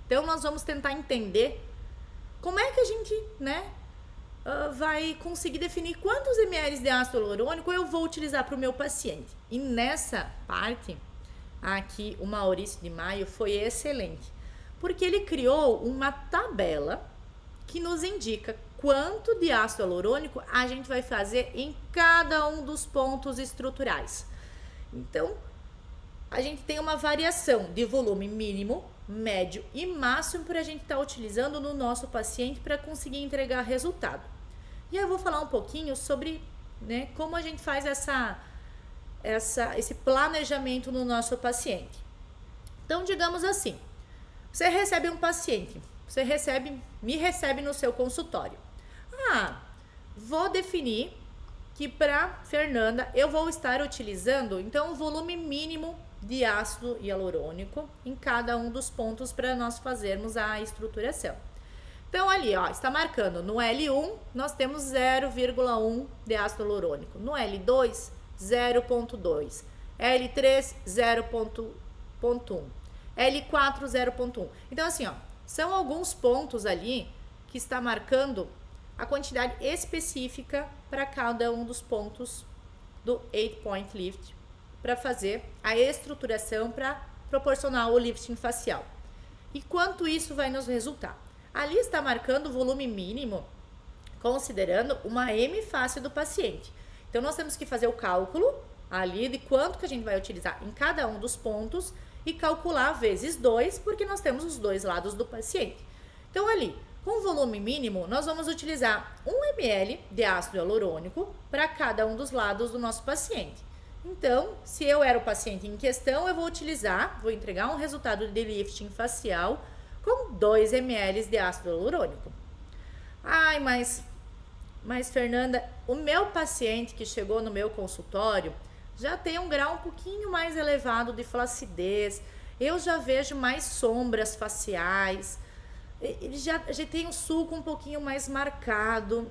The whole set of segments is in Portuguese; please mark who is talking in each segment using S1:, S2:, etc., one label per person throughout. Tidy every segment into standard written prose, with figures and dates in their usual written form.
S1: Então, nós vamos tentar entender como é que a gente, né, vai conseguir definir quantos ml de ácido hialurônico eu vou utilizar para o meu paciente. E nessa parte, aqui o Maurício de Maio foi excelente, porque ele criou uma tabela que nos indica quanto de ácido hialurônico a gente vai fazer em cada um dos pontos estruturais. Então, a gente tem uma variação de volume mínimo, médio e máximo para a gente estar utilizando no nosso paciente para conseguir entregar resultado. E eu vou falar um pouquinho sobre, né, como a gente faz esse planejamento no nosso paciente. Então, digamos assim, você recebe um paciente, me recebe no seu consultório. Vou definir que para Fernanda eu vou estar utilizando então o volume mínimo de ácido hialurônico em cada um dos pontos para nós fazermos a estruturação. Então ali, ó, está marcando no L1 nós temos 0,1 de ácido hialurônico, no L2 0,2, L3 0,1, L4 0,1. Então assim, ó, são alguns pontos ali que está marcando a quantidade específica para cada um dos pontos do 8-point lift para fazer a estruturação para proporcionar o lifting facial. E quanto isso vai nos resultar? Ali está marcando o volume mínimo, considerando uma M face do paciente. Então, nós temos que fazer o cálculo ali de quanto que a gente vai utilizar em cada um dos pontos e calcular vezes 2, porque nós temos os dois lados do paciente. Então, ali, com volume mínimo, nós vamos utilizar 1 ml de ácido hialurônico para cada um dos lados do nosso paciente. Então, se eu era o paciente em questão, eu vou entregar um resultado de lifting facial com 2 ml de ácido hialurônico. Ai, mas Fernanda, o meu paciente que chegou no meu consultório já tem um grau um pouquinho mais elevado de flacidez, eu já vejo mais sombras faciais, ele já tem um sulco um pouquinho mais marcado.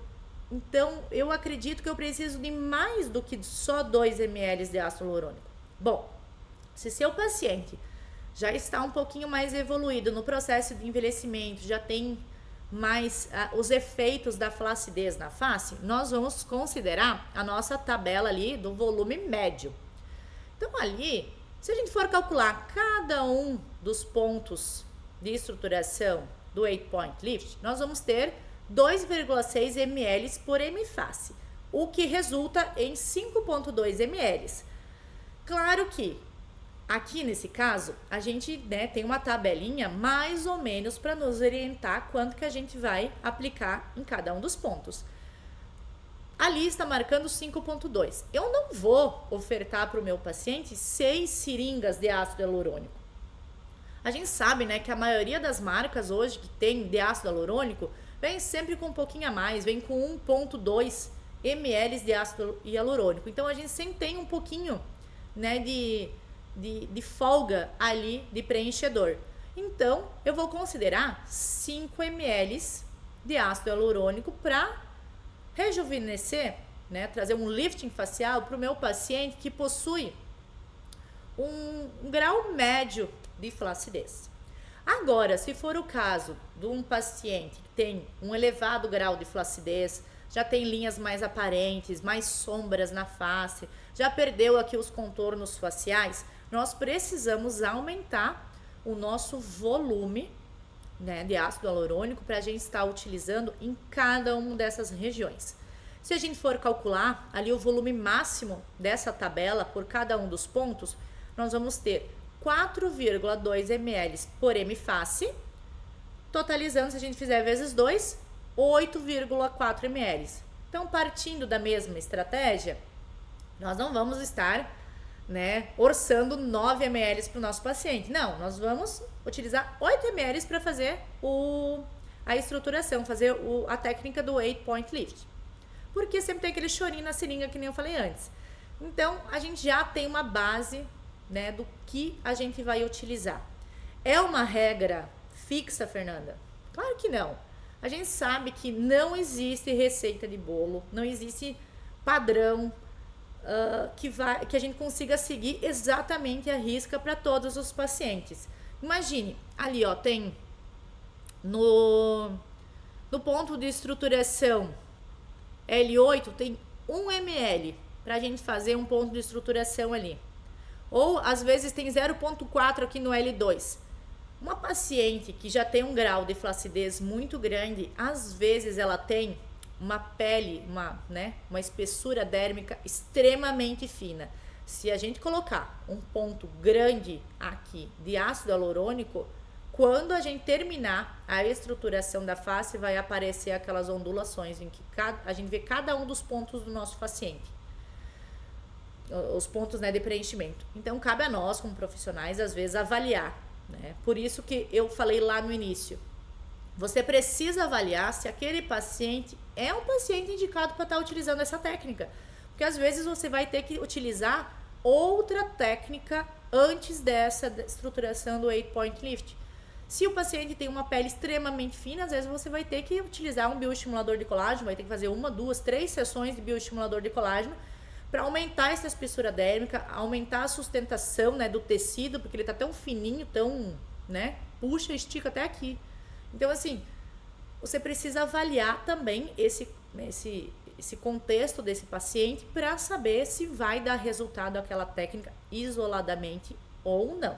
S1: Então, eu acredito que eu preciso de mais do que só 2 ml de ácido hialurônico. Bom, se seu paciente já está um pouquinho mais evoluído no processo de envelhecimento, já tem mais os efeitos da flacidez na face, nós vamos considerar a nossa tabela ali do volume médio. Então, ali, se a gente for calcular cada um dos pontos de estruturação do 8-point lift, nós vamos ter 2,6 ml por M face, o que resulta em 5,2 ml. Claro que aqui nesse caso a gente, né, tem uma tabelinha mais ou menos para nos orientar quanto que a gente vai aplicar em cada um dos pontos. Ali está marcando 5,2. Eu não vou ofertar para o meu paciente 6 seringas de ácido hialurônico. A gente sabe, né, que a maioria das marcas hoje que tem de ácido hialurônico vem sempre com um pouquinho a mais, vem com 1,2 ml de ácido hialurônico. Então, a gente sempre tem um pouquinho, né, de folga ali de preenchedor. Então, eu vou considerar 5 ml de ácido hialurônico para rejuvenescer, né, trazer um lifting facial para o meu paciente que possui um grau médio de flacidez. Agora, se for o caso de um paciente que tem um elevado grau de flacidez, já tem linhas mais aparentes, mais sombras na face, já perdeu aqui os contornos faciais, nós precisamos aumentar o nosso volume, né, de ácido hialurônico para a gente estar utilizando em cada uma dessas regiões. Se a gente for calcular ali o volume máximo dessa tabela por cada um dos pontos, nós vamos ter 4,2 ml por M face, totalizando, se a gente fizer vezes 2, 8,4 ml. Então, partindo da mesma estratégia, nós não vamos estar, né, orçando 9 ml para o nosso paciente. Não, nós vamos utilizar 8 ml para fazer a estruturação, fazer a técnica do 8-point lift. Porque sempre tem aquele chorinho na seringa que nem eu falei antes. Então, a gente já tem uma base, né, do que a gente vai utilizar. É uma regra fixa, Fernanda? Claro que não. A gente sabe que não existe receita de bolo, não existe padrão que a gente consiga seguir exatamente a risca para todos os pacientes. Imagine, ali ó, tem No, no ponto de estruturação L8 tem 1 ml para a gente fazer um ponto de estruturação ali. Ou às vezes tem 0,4 aqui no L2. Uma paciente que já tem um grau de flacidez muito grande, às vezes ela tem uma pele, uma espessura dérmica extremamente fina. Se a gente colocar um ponto grande aqui de ácido hialurônico, quando a gente terminar a estruturação da face, vai aparecer aquelas ondulações em que a gente vê cada um dos pontos do nosso paciente. Os pontos, de preenchimento. Então, cabe a nós, como profissionais, às vezes, avaliar. Por isso que eu falei lá no início. Você precisa avaliar se aquele paciente é um paciente indicado para estar utilizando essa técnica. Porque às vezes você vai ter que utilizar outra técnica antes dessa estruturação do 8-point lift. Se o paciente tem uma pele extremamente fina, às vezes você vai ter que utilizar um bioestimulador de colágeno, vai ter que fazer 1, 2, 3 sessões de bioestimulador de colágeno para aumentar essa espessura dérmica, aumentar a sustentação, do tecido, porque ele tá tão fininho, tão, puxa, estica até aqui. Então, assim, você precisa avaliar também esse contexto desse paciente para saber se vai dar resultado aquela técnica isoladamente ou não.